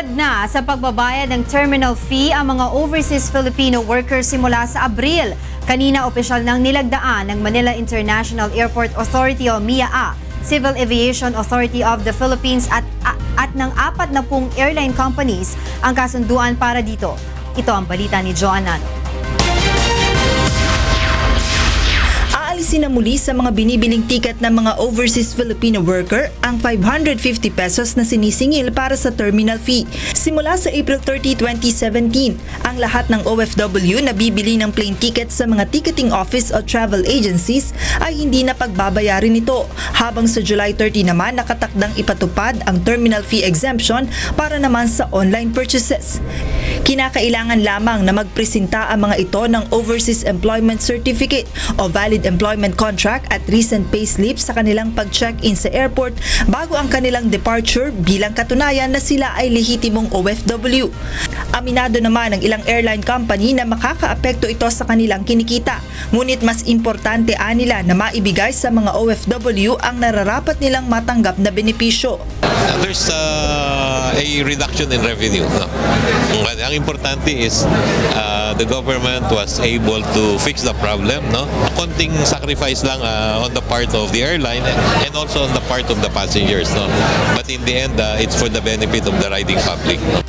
Tamad na sa pagbabayad ng terminal fee ang mga overseas Filipino workers simula sa Abril. Kanina opisyal nang nilagdaan ng Manila International Airport Authority o MIAA, Civil Aviation Authority of the Philippines at ng 40 airline companies ang kasunduan para dito. Ito ang balita ni Joan Nano. Aalisin na muli sa mga binibiling ticket ng mga overseas Filipino worker ang 550 pesos na sinisingil para sa terminal fee. Simula sa April 30, 2017, ang lahat ng OFW na bibili ng plane ticket sa mga ticketing office o travel agencies ay hindi na pagbabayarin ito, habang sa July 30 naman nakatakdang ipatupad ang terminal fee exemption para naman sa online purchases. Kinakailangan lamang na magpresenta ang mga ito ng Overseas Employment Certificate o Valid Employment Contract at recent payslip sa kanilang pag-check-in sa airport bago ang kanilang departure bilang katunayan na sila ay lehitimong OFW. Aminado naman ng ilang airline company na makakaapekto ito sa kanilang kinikita. Ngunit mas importante nila na maibigay sa mga OFW ang nararapat nilang matanggap na benepisyo. There's a reduction in revenue. No? Ang importante is the government was able to fix the problem. No? Konting sacrifice lang on the part of the airline and also on the part of the passengers. No? But in the end, it's for the benefit of the riding public. No?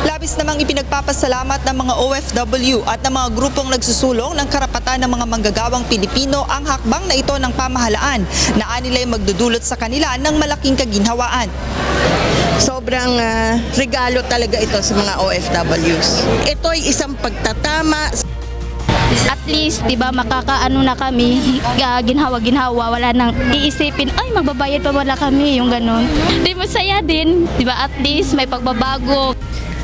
Labis namang ipinagpapasalamat ng mga OFW at ng mga grupong nagsusulong ng karapatan ng mga manggagawang Pilipino ang hakbang na ito ng pamahalaan na anila'y magdudulot sa kanila ng malaking kaginhawaan. Sobrang regalo talaga ito sa mga OFWs. Ito ay isang pagtatama. At least, 'di ba, makakaano na kami, ginhawa-ginhawa, wala nang iisipin, ay magbabayad pa wala kami, yung ganun. Di masaya din, 'di ba? At least may pagbabago.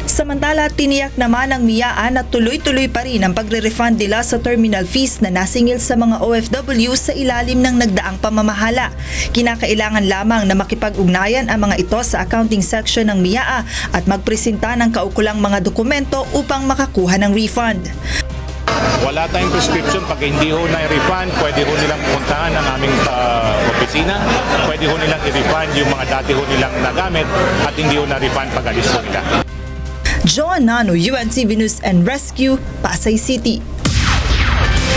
Samantala, tiniyak naman ng MIAA na tuloy-tuloy pa rin ang pagre-refund nila sa terminal fees na nasingil sa mga OFW sa ilalim ng nagdaang pamamahala. Kinakailangan lamang na makipag-ugnayan ang mga ito sa accounting section ng MIAA at magpresenta ng kaukulang mga dokumento upang makakuha ng refund. Wala tayong prescription. Pag hindi ho na-refund, pwede ho nilang puntahan ang aming opisina. Pwede ho nilang i-refund yung mga dati ho nilang nagamit at hindi ho na-refund pag alis ho nila. Joan Nano, UNTV News and Rescue, Pasay City.